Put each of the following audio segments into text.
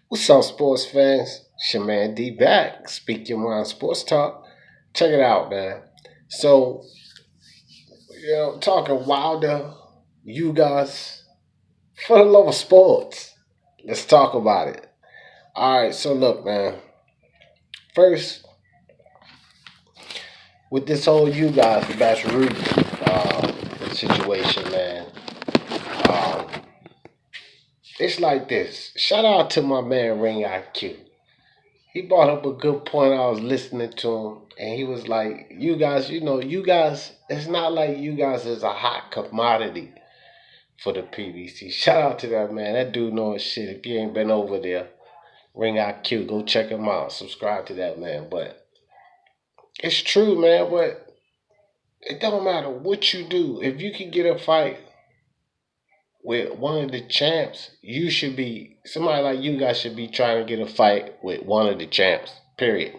What's up, sports fans? It's your man D back. Speak Your Mind Sports Talk. Check it out, man. So, talking Wilder, you guys, for the love of sports, let's talk about it. All right, so look, man. First, with this whole you guys, the Bash situation, man. Um, it's like this. Shout out to my man Ring IQ. He brought up a good point. I was listening to him, and he was like, you guys, it's not like you guys is a hot commodity for the PBC. Shout out to that man. That dude knows shit. If you ain't been over there, Ring IQ, go check him out. Subscribe to that man. But it's true, man. But it don't matter what you do. If you can get a fight with one of the champs, you should be, somebody like you guys should be trying to get a fight with one of the champs, period.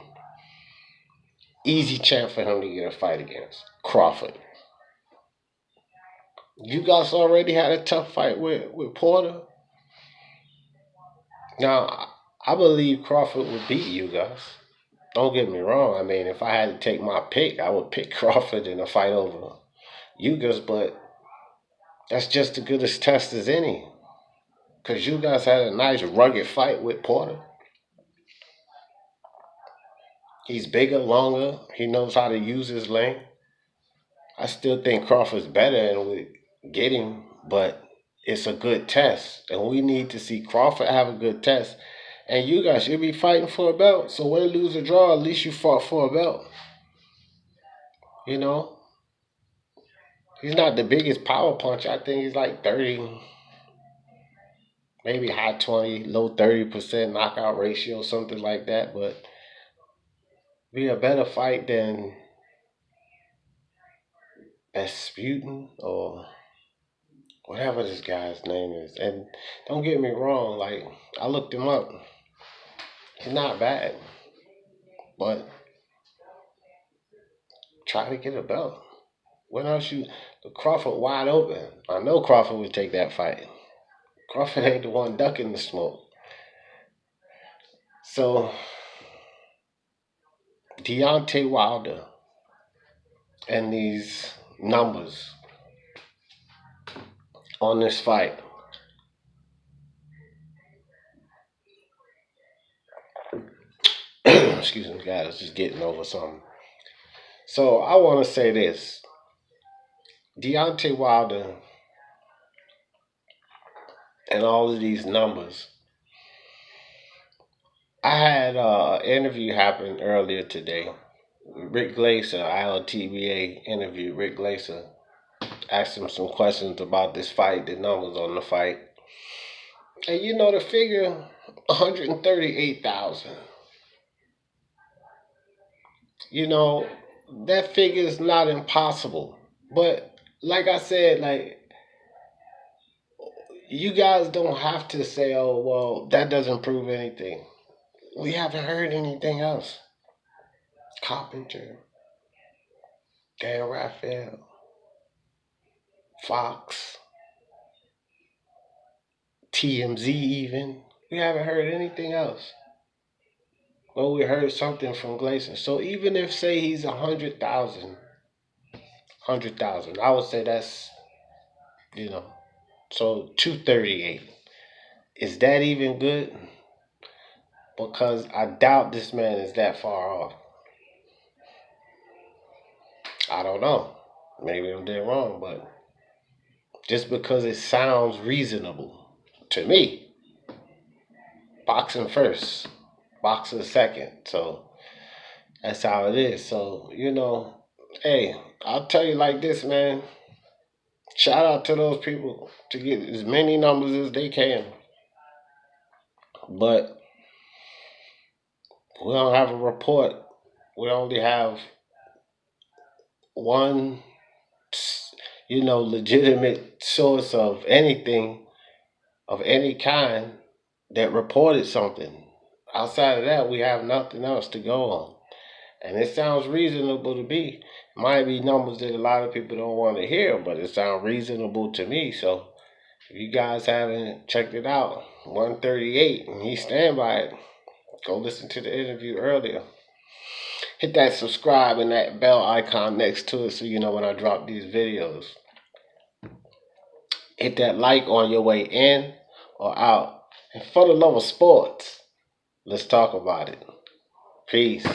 Easy chance for him to get a fight against Crawford. You guys already had a tough fight with Porter. Now, I believe Crawford would beat you guys. Don't get me wrong. I mean, if I had to take my pick, I would pick Crawford in a fight over Ugas, but that's just as good as test as any. Because you guys had a nice rugged fight with Porter. He's bigger, longer. He knows how to use his length. I still think Crawford's better and we get him, but it's a good test. And we need to see Crawford have a good test. And you guys should be fighting for a belt. So win, lose, or draw, at least you fought for a belt. You know? He's not the biggest power puncher. I think he's like 30, maybe high 20, low 30% knockout ratio, something like that. But be a better fight than Sputin or whatever this guy's name is. And don't get me wrong, like I looked him up. He's not bad, but try to get a belt. What else you? The Crawford wide open. I know Crawford would take that fight. Crawford ain't the one ducking the smoke. So Deontay Wilder and these numbers on this fight. Excuse me, guys. I was just getting over something. So I want to say this: Deontay Wilder and all of these numbers. I had an interview happen earlier today. Rick Glaser, ILTBA interviewed Rick Glaser, asked him some questions about this fight, the numbers on the fight. And the figure 138,000. That figure is not impossible. But like I said, like you guys don't have to say, oh well, that doesn't prove anything. We haven't heard anything else. Carpenter, Dan Raphael, Fox, TMZ even. We haven't heard anything else. Well, we heard something from Glacier. So even if say he's 100,000, I would say that's you know. So 238. Is that even good? Because I doubt this man is that far off. I don't know. Maybe I'm dead wrong, but just because it sounds reasonable to me, boxing first, boxing second. So that's how it is. So, hey, I'll tell you like this, man. Shout out to those people to get as many numbers as they can. But we don't have a report. We only have one, legitimate source of anything of any kind that reported something. Outside of that, we have nothing else to go on. And it sounds reasonable to me. Might be numbers that a lot of people don't want to hear, but it sounds reasonable to me. So if you guys haven't checked it out, 138, and he stand by it. Go listen to the interview earlier. Hit that subscribe and that bell icon next to it so you know when I drop these videos. Hit that like on your way in or out. And for the love of sports, let's talk about it. Peace.